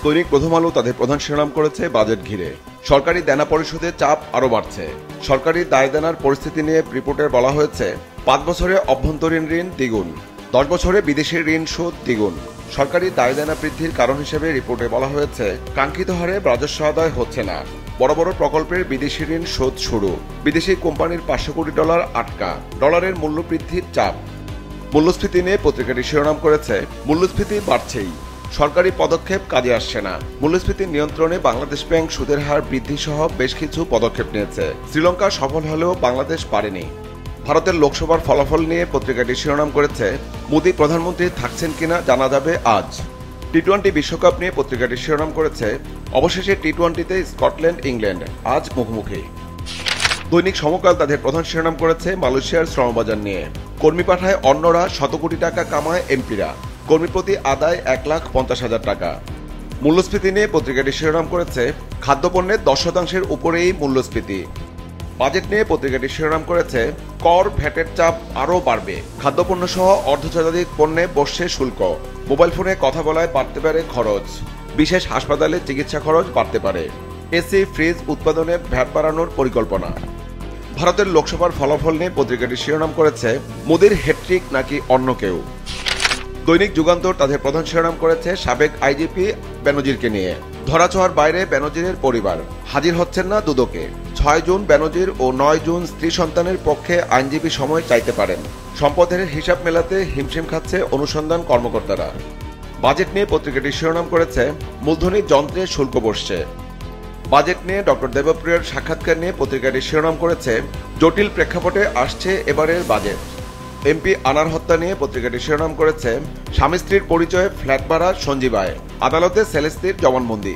দৈনিক প্রথম আলো তাদের প্রধান শিরোনাম করেছে বাজেট ঘিরে। সরকারি দেনা পরিশোধে চাপ আরও বাড়ছে। সরকারি দায় দেনার পরিস্থিতি নিয়ে রিপোর্টে বলা হয়েছে 5 বছরে অভ্যন্তরীণ ঋণ দ্বিগুণ, 10 বছরে বিদেশি ঋণ সুদ দ্বিগুণ। সরকারি দায় দেনা বৃদ্ধির কারণ হিসেবে রিপোর্টে বলা হয়েছে কাঙ্ক্ষিত হারে রাজস্ব আদায় হচ্ছে না, বড় বড় প্রকল্পের বিদেশি ঋণ শোধ শুরু, বিদেশি কোম্পানির $500 কোটি আটকা, ডলারের মূল্য বৃদ্ধির চাপ। মূল্যস্ফীতি নিয়ে পত্রিকাটি শিরোনাম করেছে মূল্যস্ফীতি বাড়ছেই, সরকারি পদক্ষেপ কাজে আসছে না। মূল্যস্ফীতি নিয়ন্ত্রণে বাংলাদেশ ব্যাংক সুদের হার বৃদ্ধি সহ বেশ কিছু পদক্ষেপ নিয়েছে। শ্রীলঙ্কা সফল হলেও বাংলাদেশ পারেনি। ভারতের লোকসভার ফলাফল নিয়ে পত্রিকাটি শিরোনাম করেছে মোদী প্রধানমন্ত্রী থাকছেন কিনা জানা যাবে আজ। টি-20 বিশ্বকাপ নিয়ে পত্রিকাটি শিরোনাম করেছে অবশেষে টি-20তে স্কটল্যান্ড ইংল্যান্ড আজ মুখোমুখি। দৈনিক সমকাল তাদের প্রধান শিরোনাম করেছে মালয়েশিয়ার শ্রমবাজার নিয়ে। কর্মী পাঠায় অন্যরা, শত কোটি টাকা কামায় এমপিরা, কর্মী প্রতি আদায় 1,50,000 টাকা। মূল্যস্ফীতি নিয়ে পত্রিকাটি শিরোনাম করেছে খাদ্যপণ্যের 10% উপরেই মূল্যস্ফীতি। বাজেট নিয়ে পত্রিকাটি শিরোনাম করেছে কর ভ্যাটের চাপ আরও বাড়বে, খাদ্যপণ্য সহ অর্ধশতাধিক পণ্যে বসছে শুল্ক, মোবাইল ফোনে কথা বলায় বাড়তে পারে খরচ, বিশেষ হাসপাতালে চিকিৎসা খরচ বাড়তে পারে, এসি ফ্রিজ উৎপাদনে ভ্যাট বাড়ানোর পরিকল্পনা। ভারতের লোকসভার ফলাফল নিয়ে পত্রিকাটি শিরোনাম করেছে মোদির হ্যাট্রিক নাকি অন্য কেউ। দৈনিক যুগান্তর তাদের প্রধান শিরোনাম করেছে সাবেক আইজিপি বেনজিরকে নিয়ে। ধরাছোঁয়ার বাইরে বেনজিরের পরিবার, হাজির হচ্ছেন না দুদকে। 6 জুন বেনজির ও 9 জুন স্ত্রী সন্তানের পক্ষে আইনজীবী সময় চাইতে পারেন। সম্পদের হিসাব মেলাতে হিমশিম খাচ্ছে অনুসন্ধান কর্মকর্তারা। বাজেট নিয়ে পত্রিকাটি শিরোনাম করেছে মূলধনী যন্ত্রে শুল্ক বসছে। বাজেট নিয়ে ডক্টর দেবপ্রিয়ার সাক্ষাৎকার নিয়ে পত্রিকাটি শিরোনাম করেছে জটিল প্রেক্ষাপটে আসছে এবারের বাজেট। এমপি আনার হত্যা নিয়ে পত্রিকাটি শিরোনাম করেছে স্বামী স্ত্রীর পরিচয়ে ফ্ল্যাট ভাড়া সঞ্জীবায়, আদালতে সেলেস্তির জবানবন্দি।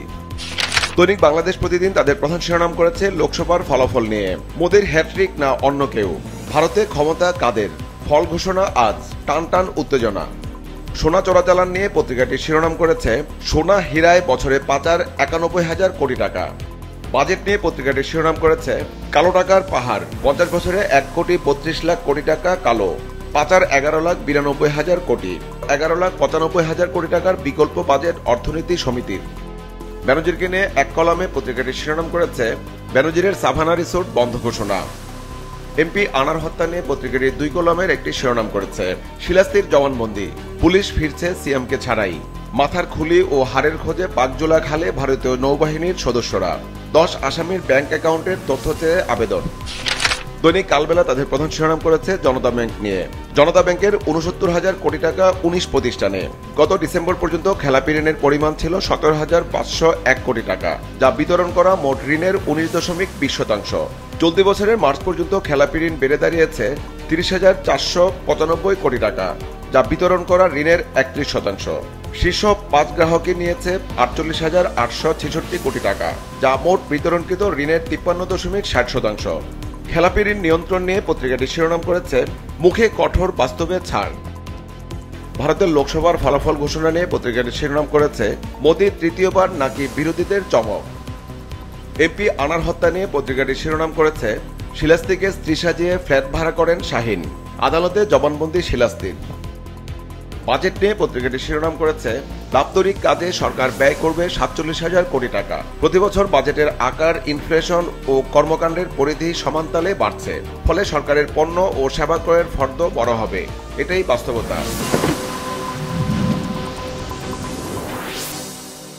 দৈনিক বাংলাদেশ প্রতিদিন তাদের প্রধান শিরোনাম করেছে লোকসভার ফলাফল নিয়ে মোদির হ্যাট্রিক না অন্য কেউ, ভারতে ক্ষমতা কাদের, ফল ঘোষণা আজ, টান টান উত্তেজনা। সোনা চোরাচালান নিয়ে পত্রিকাটি শিরোনাম করেছে সোনা হীরায় বছরে পাচার 91,000 কোটি টাকা। বাজেট নিয়ে পত্রিকাটি শিরোনাম করেছে কালো টাকার পাহাড়, 50 বছরে 1,32,00,000 কোটি টাকা কালো, পাচার 11,92,000 কোটি, 11,95,000 কোটি টাকার বিকল্প বাজেট অর্থনীতি সমিতির। বেনজিরকে নিয়ে এক কলামে পত্রিকাটি শিরোনাম করেছে বেনজিরের সাভানা রিসোর্ট বন্ধ ঘোষণা। এমপি আনার হত্যা নিয়ে পত্রিকাটি 2 কলামের একটি শিরোনাম করেছে শিলাস্তির জবানবন্দি, পুলিশ ফিরছে সিএমকে ছাড়াই, মাথার খুলি ও হাড়ের খোঁজে পাকজোলা খালে ভারতীয় নৌবাহিনীর সদস্যরা, 10 আসামির ব্যাংক অ্যাকাউন্টের তথ্য চেয়ে আবেদন। দৈনিক কালবেলা তাদের প্রধান শিরোনাম করেছে জনতা ব্যাংক নিয়ে। জনতা ব্যাংকের 69,000 কোটি টাকা 19 প্রতিষ্ঠানে। গত ডিসেম্বর পর্যন্ত খেলাপি ঋণের পরিমাণ ছিল 17,501 কোটি টাকা, যা বিতরণ করা মোট ঋণের 19.20%। চলতি বছরের মার্চ পর্যন্ত খেলাপি ঋণ বেড়ে দাঁড়িয়েছে 30,495 কোটি টাকা, যা বিতরণ করা ঋণের 31%। শীর্ষ 5 গ্রাহকই নিয়েছে 48,866 কোটি টাকা, যা মোট বিতরণকৃত ঋণের 53.60%। খেলাপি ঋণ নিয়ন্ত্রণ নিয়ে পত্রিকাটি শিরোনাম করেছে মুখে কঠোর, বাস্তবে ছাড়। ভারতের লোকসভার ফলাফল ঘোষণা নিয়ে পত্রিকাটি শিরোনাম করেছে মোদী তৃতীয়বার নাকি বিরোধীদের চমক। এমপি আনার হত্যা নিয়ে পত্রিকাটি শিরোনাম করেছে শিলাস্তিকে স্ত্রী সাজিয়ে ফ্ল্যাট ভাড়া করেন শাহীন, আদালতে জবানবন্দি শিলাস্তির। বাজেট নিয়ে পত্রিকাটি শিরোনাম করেছে দাপ্তরিক কাজে সরকার ব্যয় করবে 47,000 কোটি টাকা। প্রতি বছর বাজেটের আকার, ইনফ্লেশন ও কর্মকাণ্ডের পরিধি সমানতালে বাড়ছে, ফলে সরকারের পণ্য ও সেবা ক্রয়ের ফর্দ বড় হবে, এটাই বাস্তবতা।